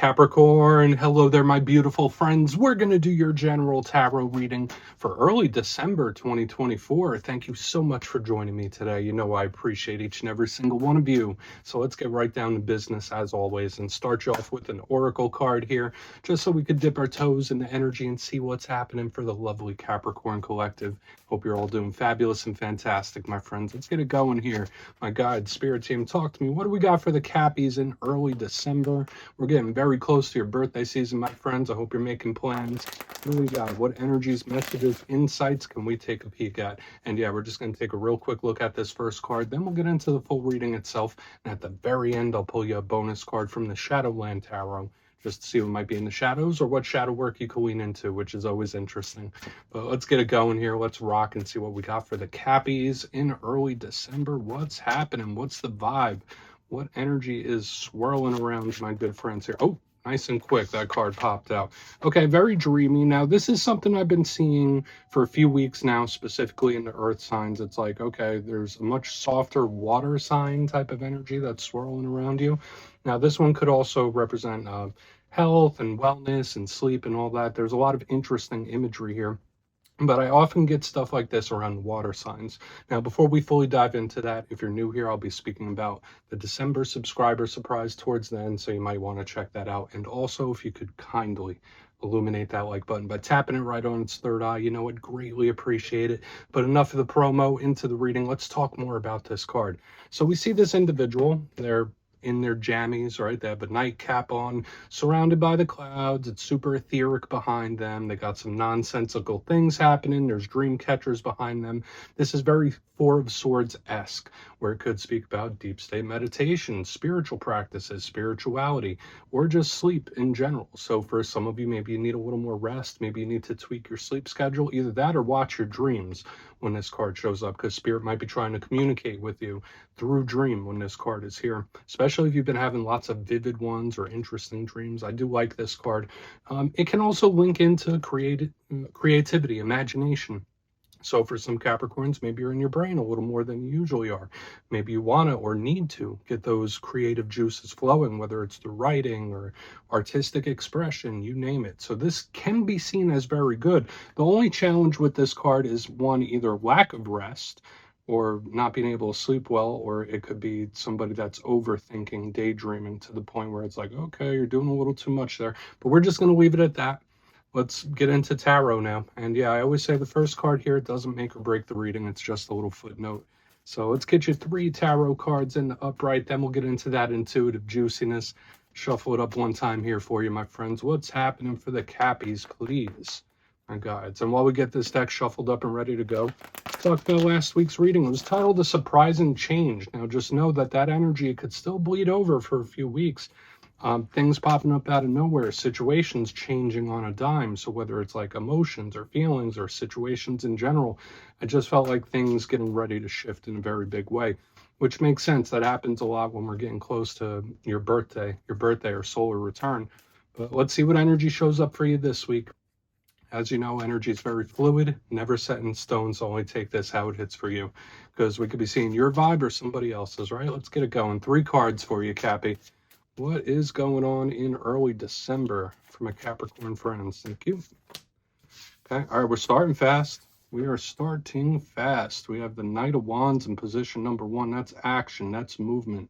Capricorn, hello there, my beautiful friends. We're going to do your general tarot reading for early December 2024. Thank you so much for joining me today. You know I appreciate each and every single one of you. So let's get right down to business as always and start you off with an oracle card here, just so we could dip our toes in the energy and see what's happening for the lovely Capricorn collective. Hope you're all doing fabulous and fantastic, my friends. Let's get it going here. My God, Spirit Team, talk to me. What do we got for the Cappies in early December? We're getting very close to your birthday season, my friends. I hope you're making plans. What do we got? What energies, messages, insights can we take a peek at? And yeah, we're just going to take a real quick look at this first card. Then we'll get into the full reading itself. And at the very end, I'll pull you a bonus card from the Shadowland Tarot, just to see what might be in the shadows or what shadow work you can lean into, which is always interesting. But let's get it going here. Let's rock and see what we got for the Cappies in early December. What's happening? What's the vibe? What energy is swirling around, my good friends here? Oh, nice and quick, that card popped out. Okay, very dreamy. Now, this is something I've been seeing for a few weeks now, specifically in the earth signs. It's like, okay, there's a much softer water sign type of energy that's swirling around you. Now, this one could also represent health and wellness and sleep and all that. There's a lot of interesting imagery here. But I often get stuff like this around water signs. Now, before we fully dive into that, if you're new here, I'll be speaking about the December subscriber surprise towards the end, so you might want to check that out. And also, if you could kindly illuminate that like button by tapping it right on its third eye, you know, I'd greatly appreciate it. But enough of the promo, into the reading. Let's talk more about this card. So we see this individual. They're in their jammies, right? They have a nightcap on, surrounded by the clouds. It's super etheric behind them. They got some nonsensical things happening. There's dream catchers behind them. This is very Four of Swords-esque, where it could speak about deep state meditation, spiritual practices, spirituality, or just sleep in general. So for some of you, maybe you need a little more rest. Maybe you need to tweak your sleep schedule. Either that or watch your dreams when this card shows up, because Spirit might be trying to communicate with you through dream when this card is here, especially if you've been having lots of vivid ones or interesting dreams. I do like this card. It can also link into creativity, imagination. So for some Capricorns, maybe you're in your brain a little more than you usually are. Maybe you want to or need to get those creative juices flowing, whether it's through writing or artistic expression, you name it. So this can be seen as very good. The only challenge with this card is, one, either lack of rest or not being able to sleep well, or it could be somebody that's overthinking, daydreaming to the point where it's like, okay, you're doing a little too much there. But we're just going to leave it at that. Let's get into tarot now. And yeah, I always say the first card here doesn't make or break the reading. It's just a little footnote. So let's get you 3 tarot cards in the upright. Then we'll get into that intuitive juiciness. Shuffle it up one time here for you, my friends. What's happening for the Cappies, please, my guides? And while we get this deck shuffled up and ready to go, let's talk about last week's reading. It was titled A Surprising Change. Now, just know that that energy could still bleed over for a few weeks. Things popping up out of nowhere, situations changing on a dime. So whether it's like emotions or feelings or situations in general, I just felt like things getting ready to shift in a very big way, which makes sense. That happens a lot when we're getting close to your birthday or solar return. But let's see what energy shows up for you this week. As you know, energy is very fluid, never set in stone, so only take this how it hits for you, because we could be seeing your vibe or somebody else's, right? Let's get it going. 3 cards for you, Cappy. What is going on in early December for my Capricorn friends? Thank you. Okay, all right, we're starting fast. We are starting fast. We have the Knight of Wands in position number 1. That's action, that's movement.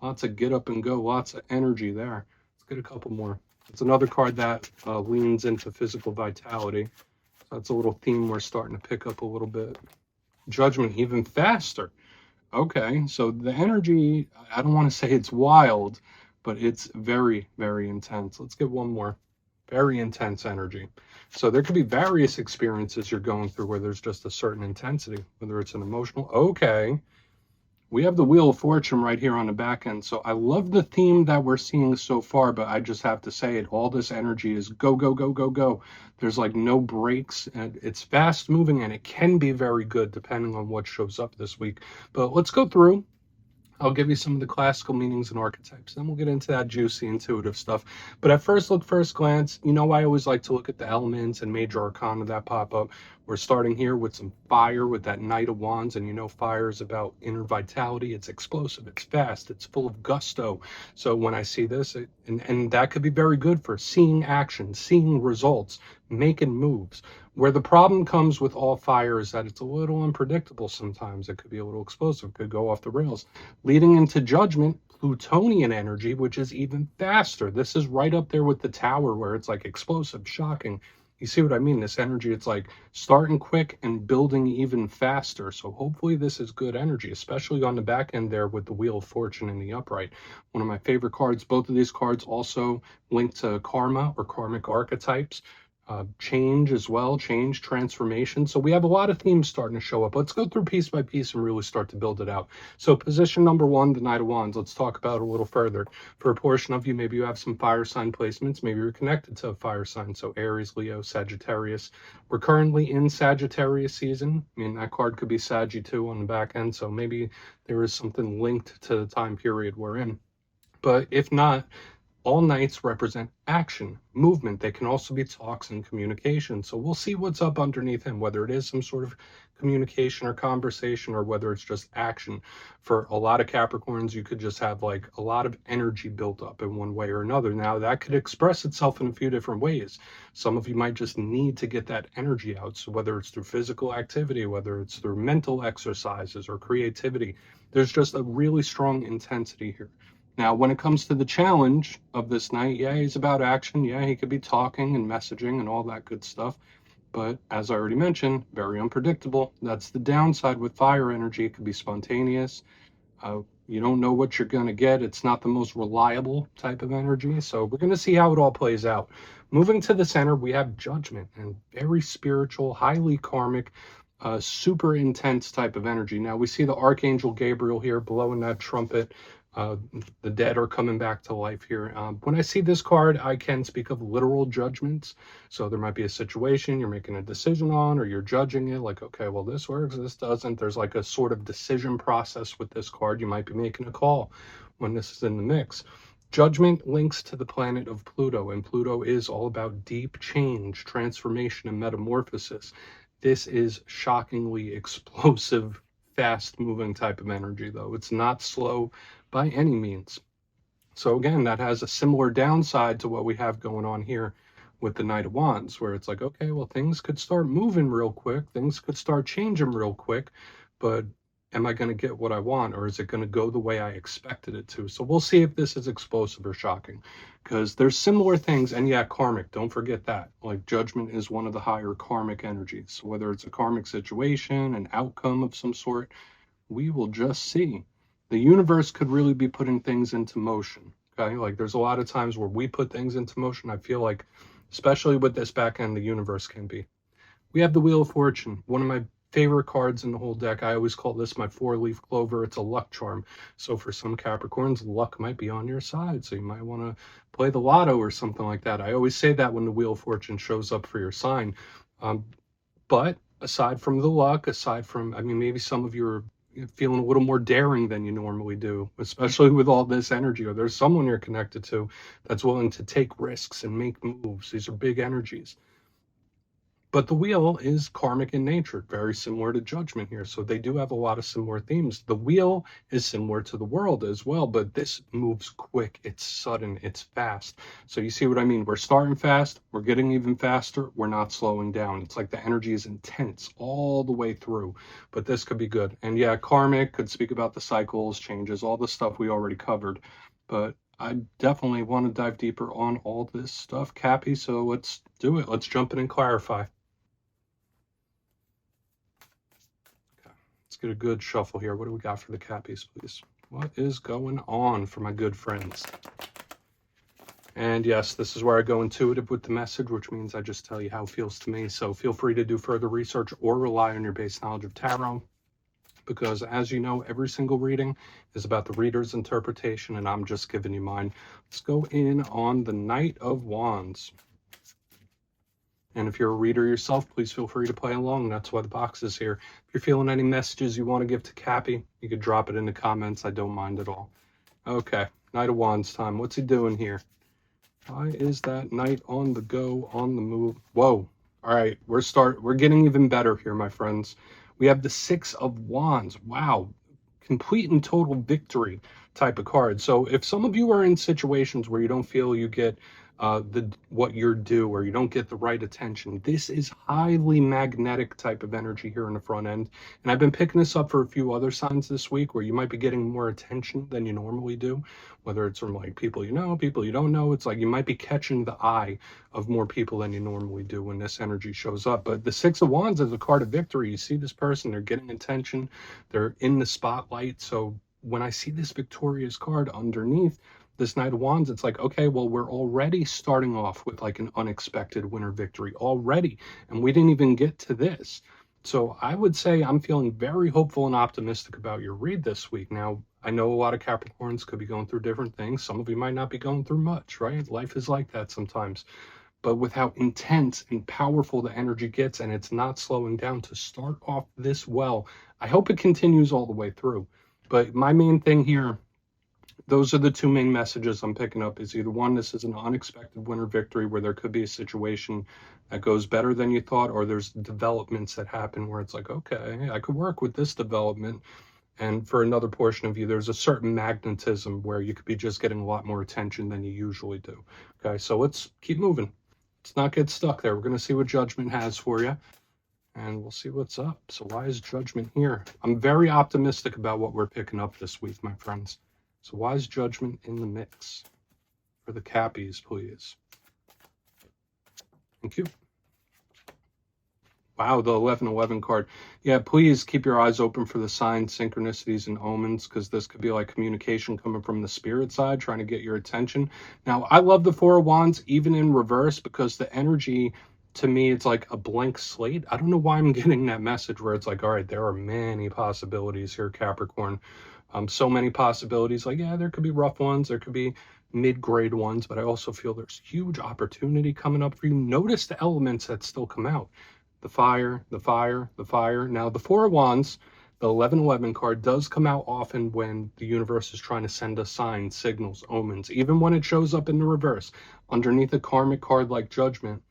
Lots of get up and go, lots of energy there. Let's get a couple more. It's another card that leans into physical vitality. So that's a little theme we're starting to pick up a little bit. Judgment, even faster. Okay, so the energy, I don't want to say it's wild, but it's very, very intense. Let's get one more. Very intense energy. So there could be various experiences you're going through where there's just a certain intensity, whether it's an emotional. Okay. We have the Wheel of Fortune right here on the back end. So I love the theme that we're seeing so far, but I just have to say it. All this energy is go, go, go, go, go. There's like no breaks, and it's fast moving, and it can be very good depending on what shows up this week. But let's go through. I'll give you some of the classical meanings and archetypes. Then we'll get into that juicy, intuitive stuff. But at first glance, you know, I always like to look at the elements and major arcana that pop up. We're starting here with some fire with that Knight of Wands, and you know fire is about inner vitality. It's explosive, it's fast, it's full of gusto. So when I see this, and that could be very good for seeing action, seeing results, making moves. Where the problem comes with all fire is that it's a little unpredictable sometimes. It could be a little explosive, could go off the rails, leading into Judgment, Plutonian energy, which is even faster. This is right up there with the Tower, where it's like explosive, shocking. You see what I mean? This energy, it's like starting quick and building even faster. So hopefully this is good energy, especially on the back end there with the Wheel of Fortune in the upright. One of my favorite cards. Both of these cards also link to karma or karmic archetypes. Change as well, change, transformation. So we have a lot of themes starting to show up. Let's go through piece by piece and really start to build it out. So position number one, the Knight of Wands. Let's talk about it a little further. For a portion of you, maybe you have some fire sign placements. Maybe you're connected to a fire sign. So Aries, Leo, Sagittarius. We're currently in Sagittarius season. I mean, that card could be Saggy too on the back end. So maybe there is something linked to the time period we're in. But if not, all nights represent action, movement. They can also be talks and communication. So we'll see what's up underneath him, whether it is some sort of communication or conversation, or whether it's just action. For a lot of Capricorns, you could just have like a lot of energy built up in one way or another. Now that could express itself in a few different ways. Some of you might just need to get that energy out. So whether it's through physical activity, whether it's through mental exercises or creativity, there's just a really strong intensity here. Now, when it comes to the challenge of this night, yeah, he's about action. Yeah, he could be talking and messaging and all that good stuff. But as I already mentioned, very unpredictable. That's the downside with fire energy. It could be spontaneous. You don't know what you're going to get. It's not the most reliable type of energy. So we're going to see how it all plays out. Moving to the center, we have Judgment, and very spiritual, highly karmic, super intense type of energy. Now we see the Archangel Gabriel here blowing that trumpet. The dead are coming back to life here. When I see this card, I can speak of literal judgments. So there might be a situation you're making a decision on, or you're judging it like, okay, well, this works, this doesn't. There's like a sort of decision process with this card. You might be making a call when this is in the mix. Judgment links to the planet of Pluto, and Pluto is all about deep change, transformation, and metamorphosis. This is shockingly explosive, fast-moving type of energy, though. It's not slow by any means. So again, that has a similar downside to what we have going on here with the Knight of Wands, where it's like, okay, well, things could start moving real quick, things could start changing real quick, but am I going to get what I want, or is it going to go the way I expected it to? So we'll see if this is explosive or shocking, because there's similar things. And yeah, karmic, don't forget that. Like Judgment is one of the higher karmic energies. So whether it's a karmic situation, an outcome of some sort, we will just see. The universe could really be putting things into motion. Okay, like there's a lot of times where we put things into motion. I feel like, especially with this back end, the universe can be. We have the Wheel of Fortune, one of my favorite cards in the whole deck. I always call this my 4-leaf clover. It's a luck charm. So for some Capricorns, luck might be on your side. So you might want to play the lotto or something like that. I always say that when the Wheel of Fortune shows up for your sign. But aside from the luck, aside from, I mean, maybe some of you are feeling a little more daring than you normally do, especially with all this energy, or there's someone you're connected to that's willing to take risks and make moves. These are big energies. But the wheel is karmic in nature, very similar to Judgment here. So they do have a lot of similar themes. The wheel is similar to the world as well, but this moves quick. It's sudden. It's fast. So you see what I mean? We're starting fast. We're getting even faster. We're not slowing down. It's like the energy is intense all the way through. But this could be good. And yeah, karmic could speak about the cycles, changes, all the stuff we already covered. But I definitely want to dive deeper on all this stuff, Cappy. So let's do it. Let's jump in and clarify. Let's get a good shuffle here. What do we got for the Cappies, please? What is going on for my good friends? And yes, this is where I go intuitive with the message, which means I just tell you how it feels to me. So feel free to do further research or rely on your base knowledge of tarot, because as you know, every single reading is about the reader's interpretation, and I'm just giving you mine. Let's go in on the Knight of Wands. And if you're a reader yourself, please feel free to play along. That's why the box is here. If you're feeling any messages you want to give to Cappy, you could drop it in the comments. I don't mind at all. Okay, Knight of Wands time. What's he doing here? Why is that knight on the go, on the move? Whoa. All All right, we're getting even better here, my friends. We have the Six of Wands. Wow, complete and total victory type of card. So if some of you are in situations where you don't feel you get the what you're due, or you don't get the right attention, this is highly magnetic type of energy here in the front end. And I've been picking this up for a few other signs this week where you might be getting more attention than you normally do, whether it's from like people you know, people you don't know. It's like you might be catching the eye of more people than you normally do when this energy shows up. But the Six of Wands is a card of victory. You see this person, they're getting attention, they're in the spotlight. So when I see this victorious card underneath this Knight of Wands, it's like, okay, well, we're already starting off with like an unexpected winner victory already, and we didn't even get to this. So I would say I'm feeling very hopeful and optimistic about your read this week. Now, I know a lot of Capricorns could be going through different things. Some of you might not be going through much, right? Life is like that sometimes. But with how intense and powerful the energy gets, and it's not slowing down to start off this well, I hope it continues all the way through. But my main thing here, those are the two main messages I'm picking up, is either one, this is an unexpected winner victory where there could be a situation that goes better than you thought, or there's developments that happen where it's like, okay, I could work with this development. And for another portion of you, there's a certain magnetism where you could be just getting a lot more attention than you usually do. Okay, so let's keep moving. Let's not get stuck there. We're going to see what Judgment has for you, and we'll see what's up. So why is Judgment here? I'm very optimistic about what we're picking up this week, my friends. So why is Judgment in the mix? For the Cappies, please. Thank you. Wow, the 1111 card. Yeah, please keep your eyes open for the signs, synchronicities, and omens, because this could be like communication coming from the spirit side, trying to get your attention. Now, I love the Four of Wands, even in reverse, because the energy, to me, it's like a blank slate. I don't know why I'm getting that message where it's like, all right, there are many possibilities here, Capricorn. So many possibilities. Like, yeah, there could be rough ones, there could be mid-grade ones, but I also feel there's huge opportunity coming up for you. Notice the elements that still come out. The fire, the fire, the fire. Now, the Four of Wands, the 1111 card, does come out often when the universe is trying to send us signs, signals, omens. Even when it shows up in the reverse, underneath a karmic card like Judgment,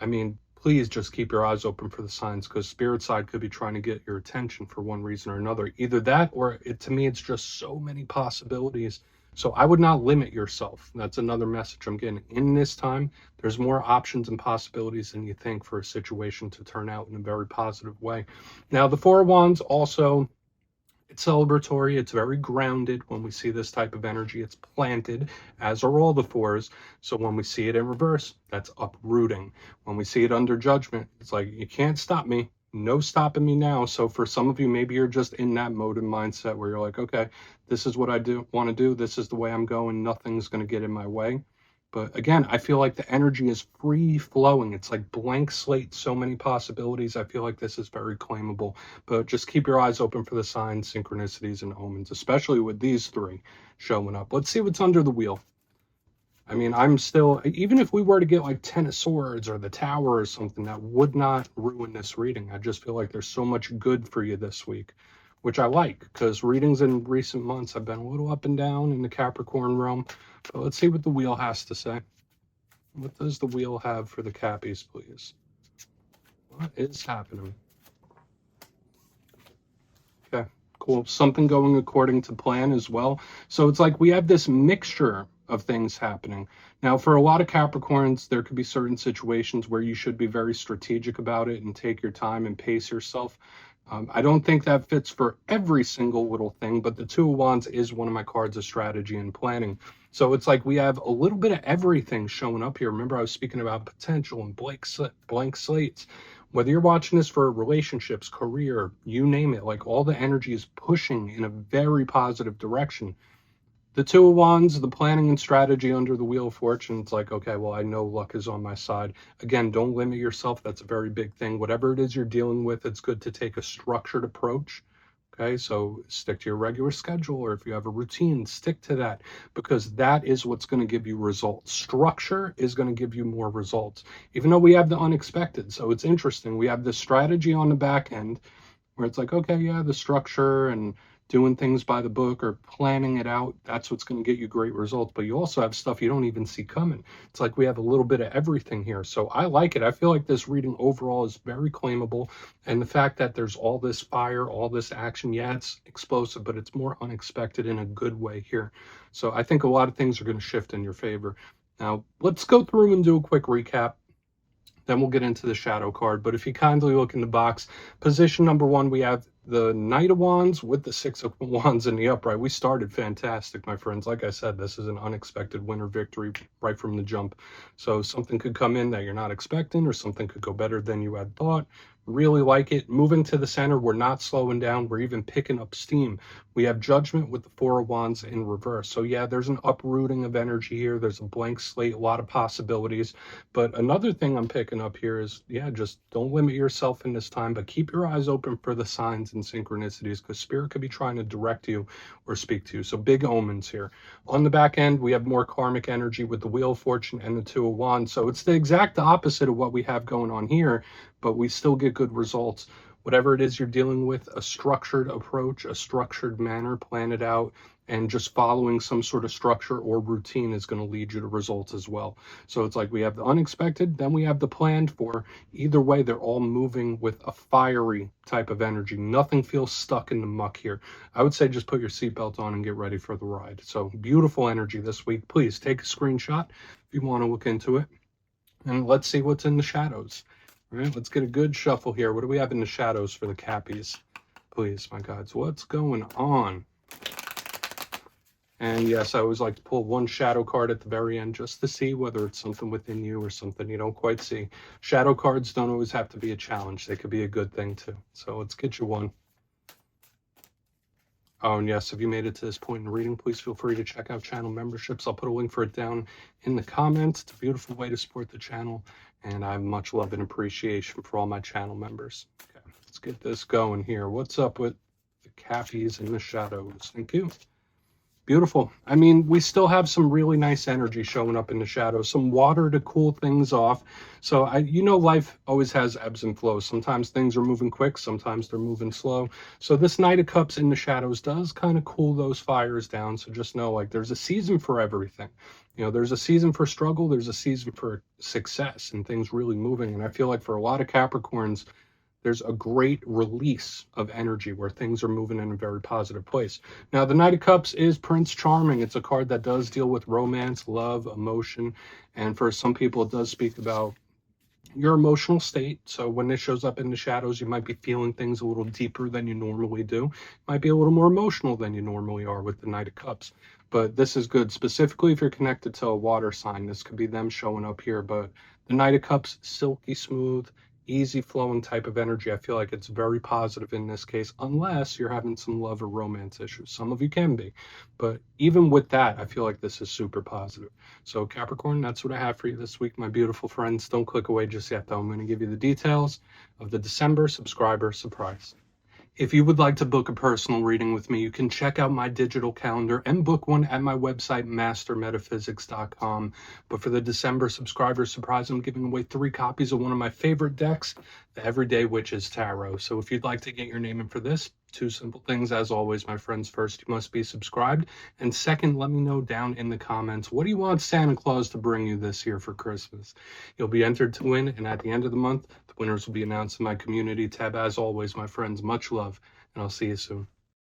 I mean, please just keep your eyes open for the signs, because spirit side could be trying to get your attention for one reason or another. Either that, or to me, it's just so many possibilities. So I would not limit yourself. That's another message I'm getting. In this time, there's more options and possibilities than you think for a situation to turn out in a very positive way. Now, the Four of Wands also, it's celebratory. It's very grounded. When we see this type of energy, it's planted, as are all the fours. So when we see it in reverse, that's uprooting. When we see it under Judgment, it's like, you can't stop me. No stopping me now. So for some of you, maybe you're just in that mode and mindset where you're like, okay, this is what I want to do. This is the way I'm going. Nothing's going to get in my way. But again, I feel like the energy is free flowing. It's like blank slate, so many possibilities. I feel like this is very claimable. But just keep your eyes open for the signs, synchronicities, and omens, especially with these three showing up. Let's see what's under the wheel. I mean, I'm still, even if we were to get like 10 of Swords or the Tower or something, that would not ruin this reading. I just feel like there's so much good for you this week, which I like, because readings in recent months have been a little up and down in the Capricorn realm. But let's see what the wheel has to say. What does the wheel have for the Cappies, please? What is happening? Okay, cool. Something going according to plan as well. So it's like we have this mixture of things happening. Now, for a lot of Capricorns, there could be certain situations where you should be very strategic about it and take your time and pace yourself. I don't think that fits for every single little thing, but the Two of Wands is one of my cards of strategy and planning. So it's like we have a little bit of everything showing up here. Remember, I was speaking about potential and blank slates. Whether you're watching this for relationships, career, you name it, like all the energy is pushing in a very positive direction. The Two of Wands, the planning and strategy under the Wheel of Fortune, it's like, okay, well, I know luck is on my side. Again, don't limit yourself. That's a very big thing. Whatever it is you're dealing with, it's good to take a structured approach. Okay, so stick to your regular schedule, or if you have a routine, stick to that, because that is what's going to give you results. Structure is going to give you more results, even though we have the unexpected. So it's interesting. We have the strategy on the back end where it's like, okay, yeah, the structure and doing things by the book or planning it out, that's what's going to get you great results. But you also have stuff you don't even see coming. It's like we have a little bit of everything here. So I like it. I feel like this reading overall is very claimable. And the fact that there's all this fire, all this action, yeah, it's explosive, but it's more unexpected in a good way here. So I think a lot of things are going to shift in your favor. Now, let's go through and do a quick recap. Then we'll get into the shadow card. But if you kindly look in the box, position number 1, we have the Knight of Wands with the Six of Wands in the upright. We started fantastic, my friends. Like I said, this is an unexpected winner victory right from the jump. So something could come in that you're not expecting, or something could go better than you had thought. Really like it. Moving to the center, we're not slowing down. We're even picking up steam. We have Judgment with the Four of Wands in reverse. So yeah, there's an uprooting of energy here. There's a blank slate, a lot of possibilities. But another thing I'm picking up here is, yeah, just don't limit yourself in this time, but keep your eyes open for the signs and synchronicities, because Spirit could be trying to direct you or speak to you. So big omens here. On the back end, we have more karmic energy with the Wheel of Fortune and the Two of Wands. So it's the exact opposite of what we have going on here, but we still get good results. Whatever it is you're dealing with, a structured approach, a structured manner, plan it out, and just following some sort of structure or routine is going to lead you to results as well. So it's like we have the unexpected, then we have the planned for. Either way, they're all moving with a fiery type of energy. Nothing feels stuck in the muck here. I would say just put your seatbelt on and get ready for the ride. So beautiful energy this week. Please take a screenshot if you want to look into it. And let's see what's in the shadows. All right, let's get a good shuffle here. What do we have in the shadows for the Cappies? Please, my gods, what's going on? And yes, I always like to pull one shadow card at the very end just to see whether it's something within you or something you don't quite see. Shadow cards don't always have to be a challenge. They could be a good thing too. So let's get you one. Oh, and yes, if you made it to this point in the reading, please feel free to check out channel memberships. I'll put a link for it down in the comments. It's a beautiful way to support the channel, and I have much love and appreciation for all my channel members. Okay, let's get this going here. What's up with the Cappies in the shadows? Thank you. Beautiful. I mean, we still have some really nice energy showing up in the shadows, some water to cool things off. So, life always has ebbs and flows. Sometimes things are moving quick, sometimes they're moving slow. So this Knight of Cups in the shadows does kind of cool those fires down. So just know, like, there's a season for everything. There's a season for struggle, there's a season for success and things really moving. And I feel like for a lot of Capricorns, there's a great release of energy where things are moving in a very positive place. Now, the Knight of Cups is Prince Charming. It's a card that does deal with romance, love, emotion. And for some people, it does speak about your emotional state. So when this shows up in the shadows, you might be feeling things a little deeper than you normally do. Might be a little more emotional than you normally are with the Knight of Cups. But this is good, specifically if you're connected to a water sign. This could be them showing up here. But the Knight of Cups, silky smooth, easy flowing type of energy. I feel like it's very positive in this case, unless you're having some love or romance issues. Some of you can be, but even with that, I feel like this is super positive. So Capricorn, that's what I have for you this week, my beautiful friends. Don't click away just yet, though. I'm going to give you the details of the December subscriber surprise. If you would like to book a personal reading with me, you can check out my digital calendar and book one at my website, mastermetaphysics.com. But for the December subscriber surprise, I'm giving away 3 copies of one of my favorite decks, the Everyday Witches Tarot. So if you'd like to get your name in for this, 2 simple things as always, my friends. First, you must be subscribed. And second, let me know down in the comments, what do you want Santa Claus to bring you this year for Christmas? You'll be entered to win, and at the end of the month, the winners will be announced in my community tab. As always, my friends, much love, and I'll see you soon.